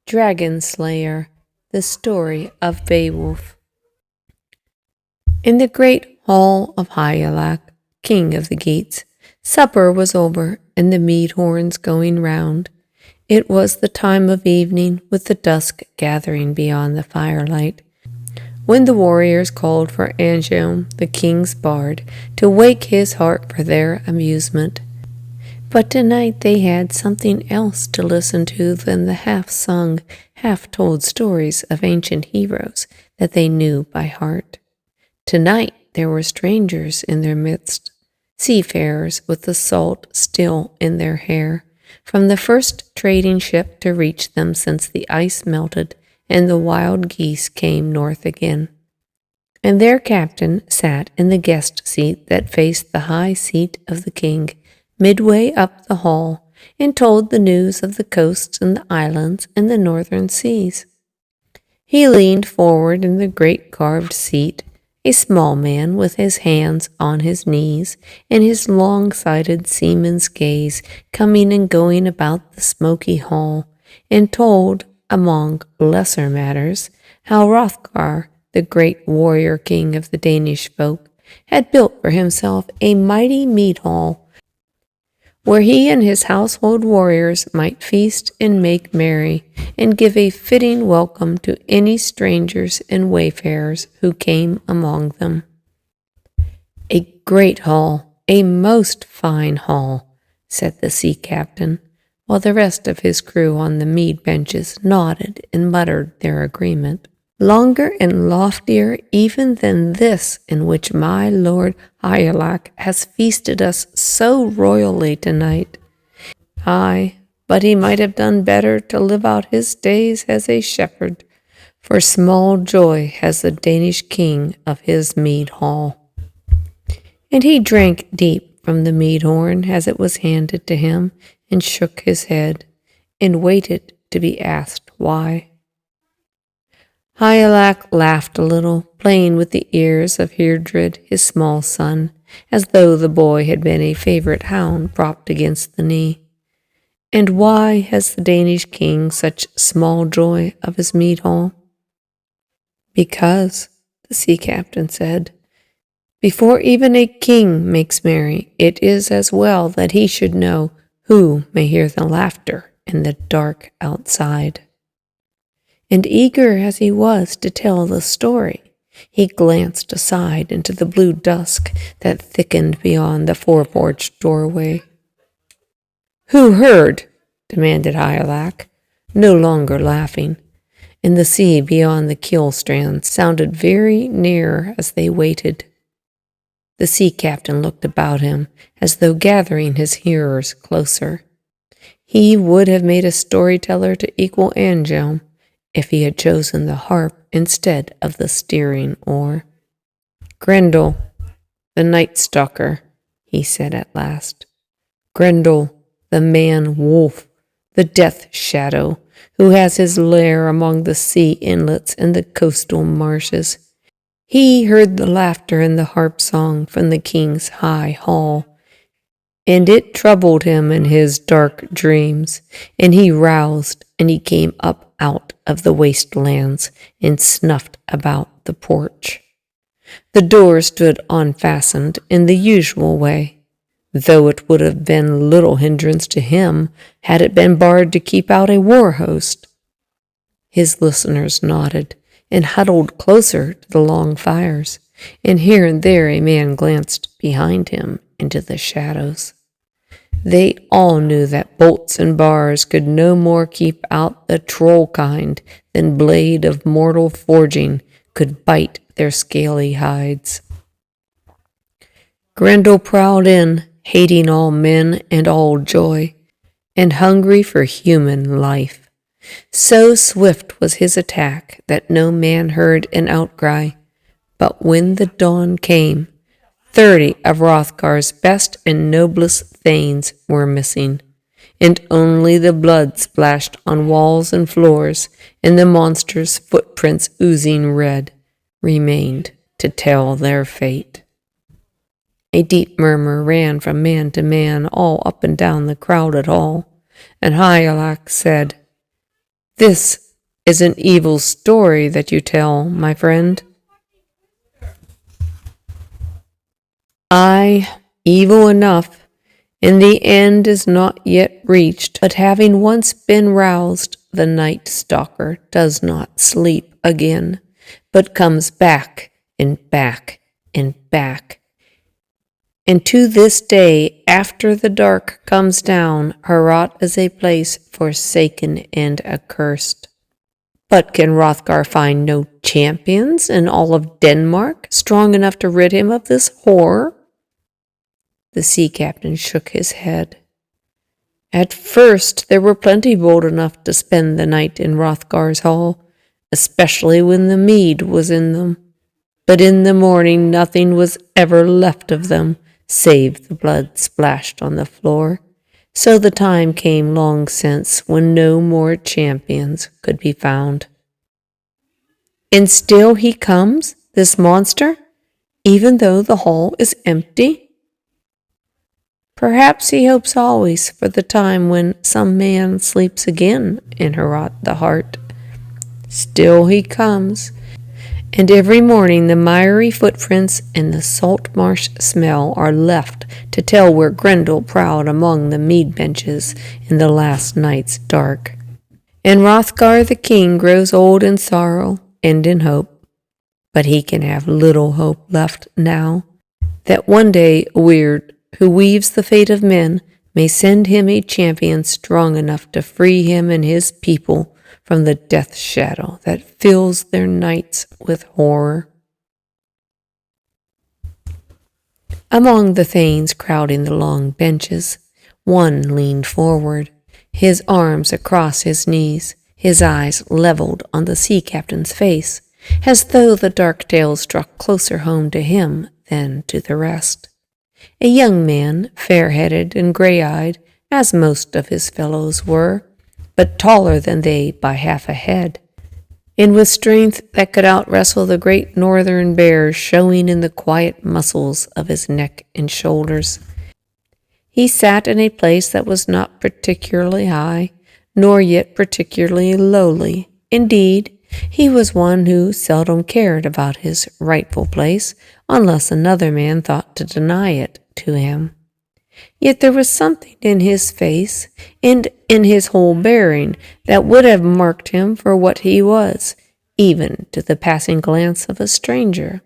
Dragon Slayer, the story of Beowulf. In the great hall of Hygelac, king of the Geats, supper was over and the mead horns going round. It was the time of evening, with the dusk gathering beyond the firelight, when the warriors called for Anselm, the king's bard, to wake his heart for their amusement. But tonight they had something else to listen to than the half-sung, half-told stories of ancient heroes that they knew by heart. Tonight there were strangers in their midst, seafarers with the salt still in their hair, from the first trading ship to reach them since the ice melted and the wild geese came north again. And their captain sat in the guest seat that faced the high seat of the king, midway up the hall, and told the news of the coasts and the islands and the northern seas. He leaned forward in the great carved seat, a small man with his hands on his knees and his long-sighted seaman's gaze coming and going about the smoky hall, and told, among lesser matters, how Hrothgar, the great warrior king of the Danish folk, had built for himself a mighty mead hall where he and his household warriors might feast and make merry, and give a fitting welcome to any strangers and wayfarers who came among them. "A great hall, a most fine hall," said the sea captain, while the rest of his crew on the mead benches nodded and muttered their agreement. "Longer and loftier even than this in which my lord Hygelac has feasted us so royally tonight. Aye, but he might have done better to live out his days as a shepherd, for small joy has the Danish king of his mead hall." And he drank deep from the mead horn as it was handed to him, and shook his head, and waited to be asked why. Hygelac laughed a little, playing with the ears of Heardred, his small son, as though the boy had been a favorite hound propped against the knee. "And why has the Danish king such small joy of his mead hall?" "Because," the sea captain said, "before even a king makes merry, it is as well that he should know who may hear the laughter in the dark outside." And eager as he was to tell the story, he glanced aside into the blue dusk that thickened beyond the four-porched doorway. "Who heard?" demanded Hygelac, no longer laughing, and the sea beyond the keel strand sounded very near as they waited. The sea captain looked about him as though gathering his hearers closer. He would have made a storyteller to equal Anselm if he had chosen the harp instead of the steering oar. "Grendel, the night stalker," he said at last. "Grendel, the man-wolf, the death shadow, who has his lair among the sea inlets and the coastal marshes. He heard the laughter and the harp song from the king's high hall, and it troubled him in his dark dreams, and he roused, and he came up out of the wastelands and snuffed about the porch. The door stood unfastened in the usual way, though it would have been little hindrance to him had it been barred to keep out a war host." His listeners nodded and huddled closer to the long fires, and here and there a man glanced behind him into the shadows. They all knew that bolts and bars could no more keep out the troll kind than blade of mortal forging could bite their scaly hides. Grendel prowled in, hating all men and all joy, and hungry for human life. So swift was his attack that no man heard an outcry, but when the dawn came, 30 of Hrothgar's best and noblest thanes were missing, and only the blood splashed on walls and floors, and the monster's footprints oozing red, remained to tell their fate. A deep murmur ran from man to man all up and down the crowded hall, and Hygelac said, This is an evil story that you tell, my friend. Aye, evil enough, and the end is not yet reached, but having once been roused, the night stalker does not sleep again, but comes back and back and back. And to this day, after the dark comes down, Heorot is a place forsaken and accursed. But can Hrothgar find no champions in all of Denmark strong enough to rid him of this horror? The sea captain shook his head. At first there were plenty bold enough to spend the night in Hrothgar's hall, especially when the mead was in them. But in the morning nothing was ever left of them, save the blood splashed on the floor. So the time came long since when no more champions could be found. And still he comes, this monster, even though the hall is empty? Perhaps he hopes always for the time when some man sleeps again in Heorot the heart. Still he comes, and every morning the miry footprints and the salt marsh smell are left to tell where Grendel prowled among the mead benches in the last night's dark. And Hrothgar the king grows old in sorrow and in hope, but he can have little hope left now, that one day Weird, who weaves the fate of men, may send him a champion strong enough to free him and his people from the death shadow that fills their nights with horror. Among the thanes crowding the long benches, one leaned forward, his arms across his knees, his eyes leveled on the sea captain's face, as though the dark tale struck closer home to him than to the rest. A young man, fair-headed and gray-eyed, as most of his fellows were, but taller than they by half a head, and with strength that could out-wrestle the great northern bears showing in the quiet muscles of his neck and shoulders. He sat in a place that was not particularly high, nor yet particularly lowly. Indeed, he was one who seldom cared about his rightful place, unless another man thought to deny it to him. Yet there was something in his face and in his whole bearing that would have marked him for what he was, even to the passing glance of a stranger.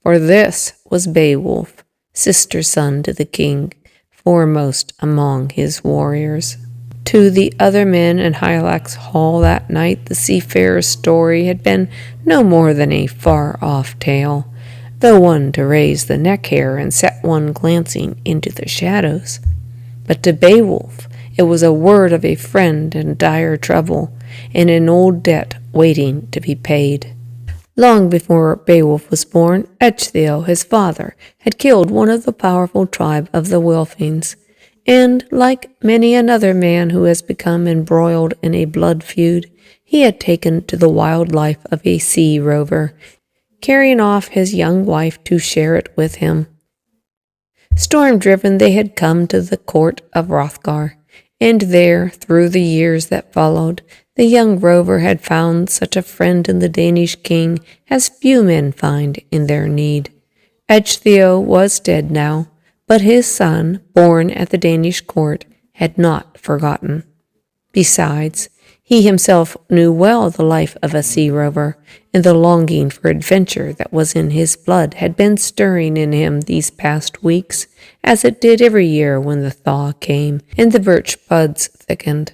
For this was Beowulf, sister-son to the king, foremost among his warriors. To the other men in Hygelac's hall that night, the seafarer's story had been no more than a far-off tale, though one to raise the neck hair and set one glancing into the shadows. But to Beowulf it was a word of a friend in dire trouble, and an old debt waiting to be paid. Long before Beowulf was born, Ecgtheow, his father, had killed one of the powerful tribe of the Welfings, and, like many another man who has become embroiled in a blood feud, he had taken to the wild life of a sea rover, carrying off his young wife to share it with him. Storm-driven they had come to the court of Hrothgar, and there, through the years that followed, the young rover had found such a friend in the Danish king as few men find in their need. Ecgtheow was dead now, but his son, born at the Danish court, had not forgotten. Besides, he himself knew well the life of a sea rover, and the longing for adventure that was in his blood had been stirring in him these past weeks, as it did every year when the thaw came and the birch buds thickened.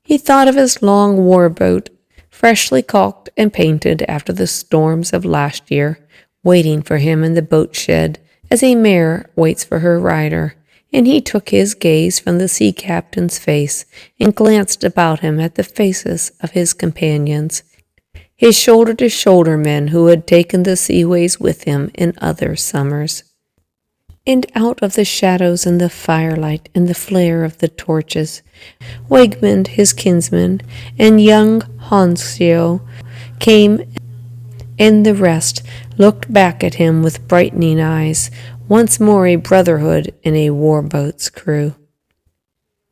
He thought of his long war-boat, freshly caulked and painted after the storms of last year, waiting for him in the boat shed, as a mare waits for her rider, and he took his gaze from the sea captain's face and glanced about him at the faces of his companions, his shoulder-to-shoulder men who had taken the seaways with him in other summers. And out of the shadows and the firelight and the flare of the torches, Wegmund, his kinsman, and young Honsio came, and the rest looked back at him with brightening eyes, once more a brotherhood in a war-boat's crew.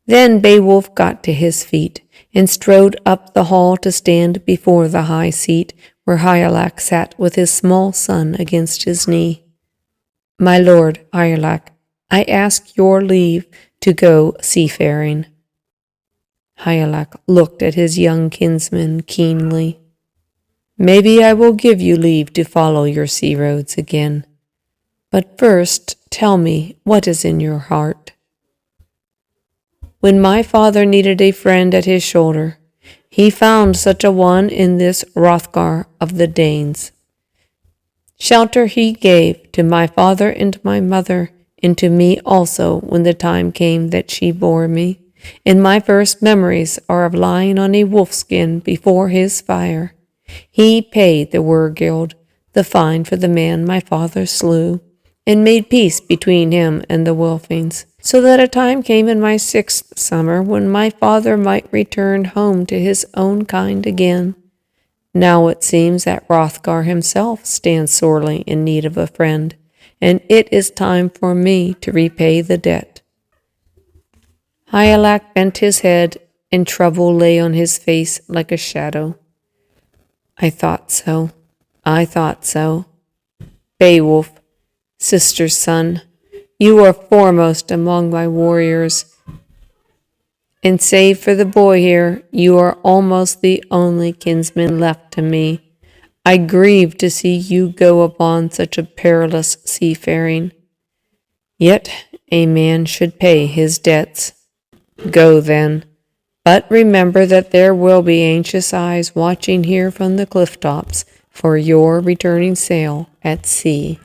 Then Beowulf got to his feet, and strode up the hall to stand before the high seat where Hygelac sat with his small son against his knee. My lord Hygelac, I ask your leave to go seafaring. Hygelac looked at his young kinsman keenly. Maybe I will give you leave to follow your sea roads again. But first tell me what is in your heart. When my father needed a friend at his shoulder, he found such a one in this Hrothgar of the Danes. Shelter he gave to my father and my mother, and to me also when the time came that she bore me, and my first memories are of lying on a wolfskin before his fire. He paid the Wergild, the fine for the man my father slew, and made peace between him and the Wulfings, so that a time came in my 6th summer when my father might return home to his own kind again. Now it seems that Hrothgar himself stands sorely in need of a friend, and it is time for me to repay the debt. Hygelac bent his head, and trouble lay on his face like a shadow. I thought so. Beowulf, sister's son, you are foremost among my warriors, and save for the boy here, you are almost the only kinsman left to me. I grieve to see you go upon such a perilous seafaring. Yet a man should pay his debts. Go then, but remember that there will be anxious eyes watching here from the cliff tops for your returning sail at sea.